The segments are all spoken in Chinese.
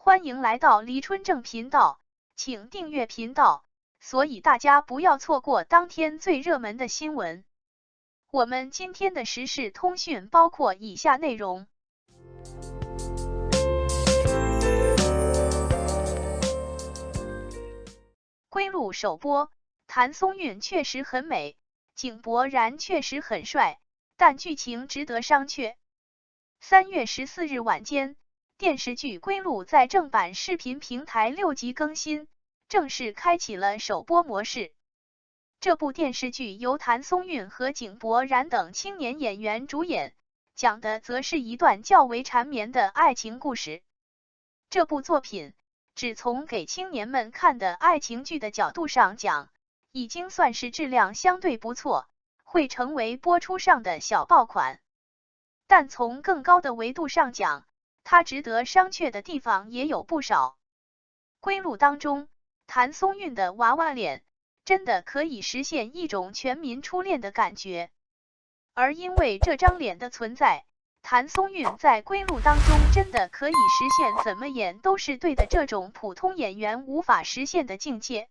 欢迎来到黎春正频道，请订阅频道，所以大家不要错过当天最热门的新闻。我们今天的时事通讯包括以下内容：归路首播，谭松韵确实很美，井柏然确实很帅，但剧情值得商榷。3月14日晚间，电视剧《归路》在正版视频平台6集更新，正式开启了首播模式。这部电视剧由谭松韵和井柏然等青年演员主演，讲的则是一段较为缠绵的爱情故事。这部作品只从给青年们看的爱情剧的角度上讲，已经算是质量相对不错，会成为播出上的小爆款。但从更高的维度上讲，它值得商榷的地方也有不少。归路当中，谭松韵的娃娃脸真的可以实现一种全民初恋的感觉，而因为这张脸的存在，谭松韵在归路当中真的可以实现怎么演都是对的这种普通演员无法实现的境界。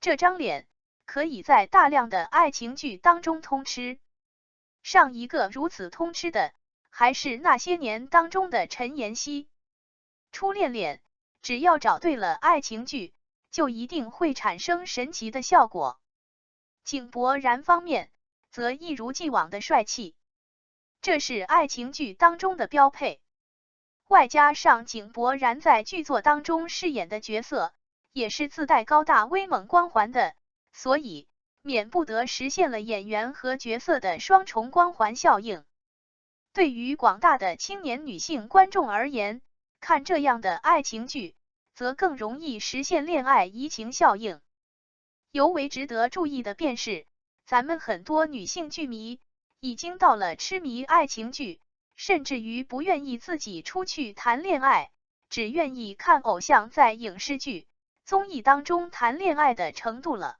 这张脸可以在大量的爱情剧当中通吃，上一个如此通吃的还是那些年当中的陈妍希。初恋脸只要找对了爱情剧，就一定会产生神奇的效果。井柏然方面则一如既往的帅气，这是爱情剧当中的标配。外加上井柏然在剧作当中饰演的角色也是自带高大威猛光环的，所以免不得实现了演员和角色的双重光环效应。对于广大的青年女性观众而言，看这样的爱情剧则更容易实现恋爱移情效应。尤为值得注意的便是，咱们很多女性剧迷已经到了痴迷爱情剧，甚至于不愿意自己出去谈恋爱，只愿意看偶像在影视剧、综艺当中谈恋爱的程度了。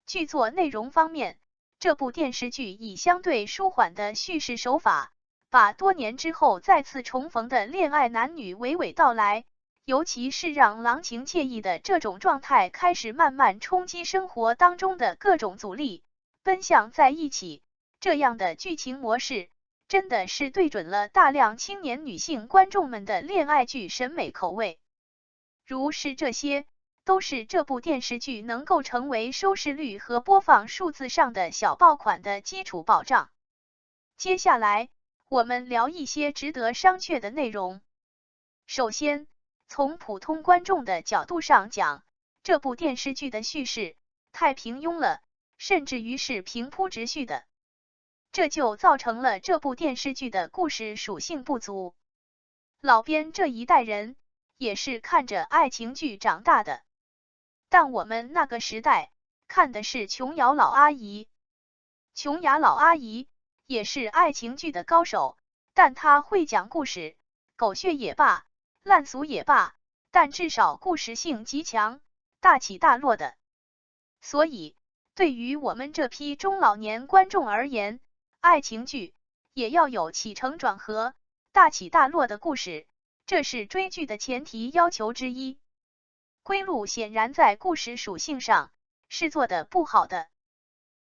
剧作内容方面，这部电视剧以相对舒缓的叙事手法，把多年之后再次重逢的恋爱男女娓娓道来，尤其是让郎情妾意的这种状态开始慢慢冲击生活当中的各种阻力，奔向在一起。这样的剧情模式真的是对准了大量青年女性观众们的恋爱剧审美口味。如是这些都是这部电视剧能够成为收视率和播放数字上的小爆款的基础保障。接下来我们聊一些值得商榷的内容。首先，从普通观众的角度上讲，这部电视剧的叙事太平庸了，甚至于是平铺直叙的，这就造成了这部电视剧的故事属性不足。老编这一代人也是看着爱情剧长大的，但我们那个时代看的是琼瑶老阿姨。琼瑶老阿姨也是爱情剧的高手，但她会讲故事，狗血也罢，烂俗也罢，但至少故事性极强，大起大落的。所以对于我们这批中老年观众而言，爱情剧也要有起承转合、大起大落的故事，这是追剧的前提要求之一。归路显然在故事属性上是做的不好的。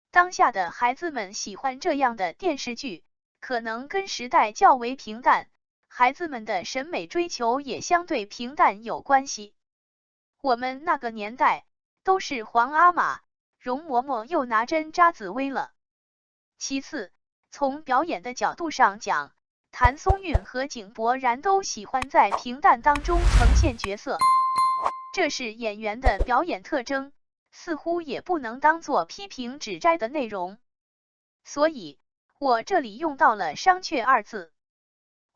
当下的孩子们喜欢这样的电视剧，可能跟时代较为平淡，孩子们的审美追求也相对平淡有关系。我们那个年代都是皇阿玛、容嬷嬷又拿针扎紫薇了。其次，从表演的角度上讲，谭松韵和井柏然都喜欢在平淡当中呈现角色，这是演员的表演特征，似乎也不能当作批评指摘的内容。所以我这里用到了商榷二字。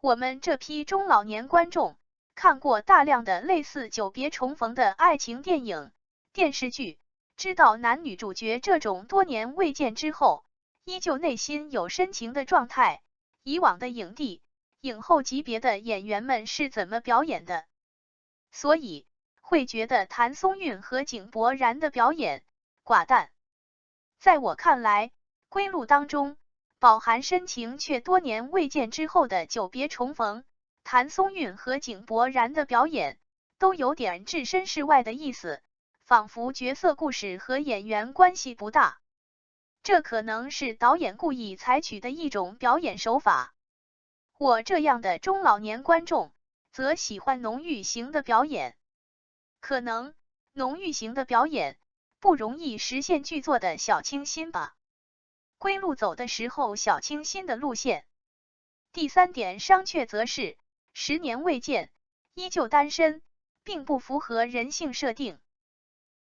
我们这批中老年观众看过大量的类似久别重逢的爱情电影、电视剧，知道男女主角这种多年未见之后依旧内心有深情的状态，以往的影帝、影后级别的演员们是怎么表演的，所以会觉得谭松韵和井柏然的表演寡淡。在我看来，归路当中饱含深情却多年未见之后的久别重逢，谭松韵和井柏然的表演都有点置身事外的意思，仿佛角色故事和演员关系不大。这可能是导演故意采取的一种表演手法。我这样的中老年观众则喜欢浓郁型的表演。可能浓郁型的表演不容易实现剧作的小清新吧。归路走的时候小清新的路线。第3点商榷则是10年未见，依旧单身，并不符合人性设定。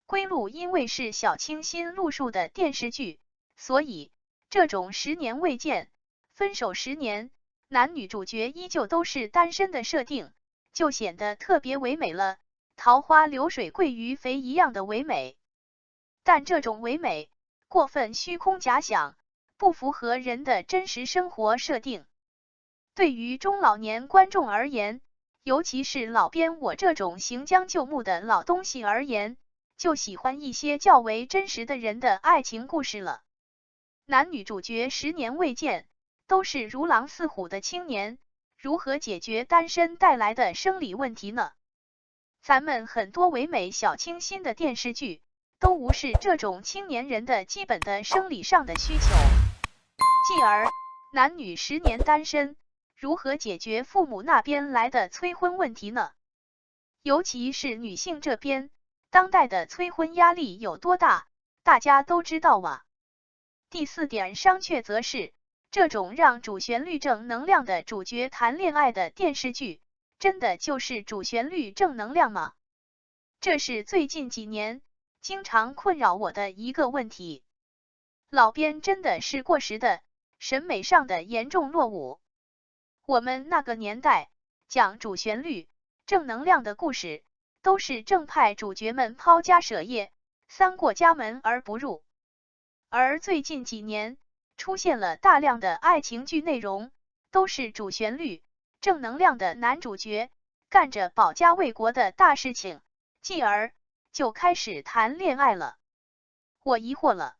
归路因为是小清新路数的电视剧，所以这种10年未见，分手10年，男女主角依旧都是单身的设定，就显得特别唯美了，桃花流水鳜鱼肥一样的唯美。但这种唯美过分虚空假想，不符合人的真实生活设定。对于中老年观众而言，尤其是老编我这种行将就木的老东西而言，就喜欢一些较为真实的人的爱情故事了。男女主角10年未见，都是如狼似虎的青年，如何解决单身带来的生理问题呢？咱们很多唯美小清新的电视剧，都无视这种青年人的基本的生理上的需求。继而，男女10年单身，如何解决父母那边来的催婚问题呢？尤其是女性这边，当代的催婚压力有多大，大家都知道哇。第4点商榷则是，这种让主旋律正能量的主角谈恋爱的电视剧，真的就是主旋律正能量吗？这是最近几年经常困扰我的一个问题。老编真的是过时的，审美上的严重落伍。我们那个年代讲主旋律正能量的故事，都是正派主角们抛家舍业，三过家门而不入。而最近几年出现了大量的爱情剧内容，都是主旋律正能量的男主角干着保家卫国的大事情，继而就开始谈恋爱了。我疑惑了，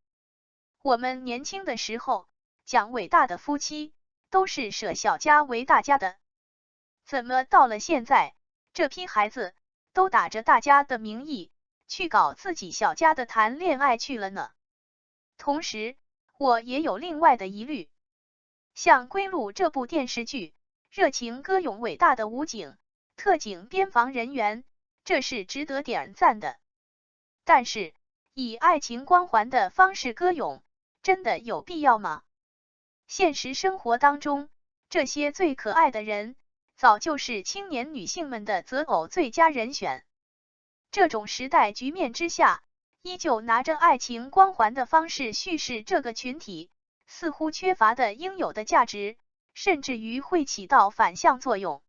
我们年轻的时候讲伟大的夫妻，都是舍小家为大家的，怎么到了现在，这批孩子都打着大家的名义去搞自己小家的谈恋爱去了呢？同时，我也有另外的疑虑，像《归路》这部电视剧，热情歌咏伟大的武警、特警、边防人员，这是值得点赞的。但是，以爱情光环的方式歌咏，真的有必要吗？现实生活当中，这些最可爱的人，早就是青年女性们的择偶最佳人选。这种时代局面之下，依旧拿着爱情光环的方式叙事这个群体，似乎缺乏的应有的价值，甚至于会起到反向作用。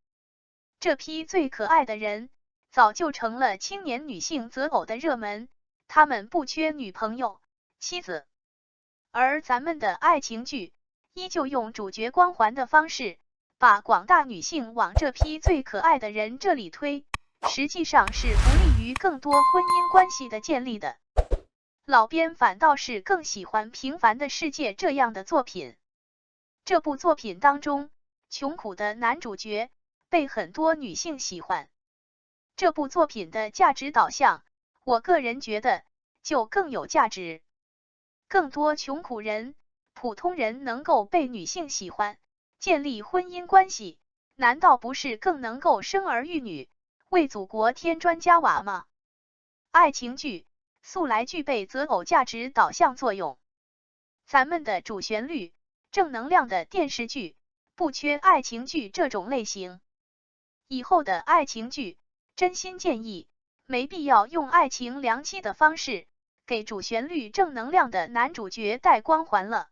这批最可爱的人，早就成了青年女性择偶的热门，他们不缺女朋友、妻子。而咱们的爱情剧，依旧用主角光环的方式，把广大女性往这批最可爱的人这里推，实际上是不利于更多婚姻关系的建立的。老编反倒是更喜欢《平凡的世界》这样的作品。这部作品当中，穷苦的男主角被很多女性喜欢。这部作品的价值导向，我个人觉得就更有价值。更多穷苦人、普通人能够被女性喜欢，建立婚姻关系，难道不是更能够生儿育女，为祖国添砖加瓦吗？爱情剧素来具备择偶价值导向作用，咱们的主旋律正能量的电视剧不缺爱情剧这种类型。以后的爱情剧，真心建议没必要用爱情良妻的方式给主旋律正能量的男主角带光环了，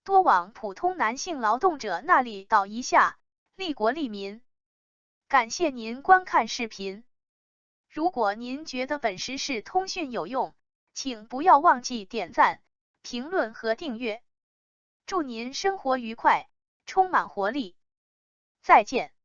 多往普通男性劳动者那里倒一下，利国利民。感谢您观看视频。如果您觉得本时事通讯有用，请不要忘记点赞、评论和订阅。祝您生活愉快，充满活力。再见。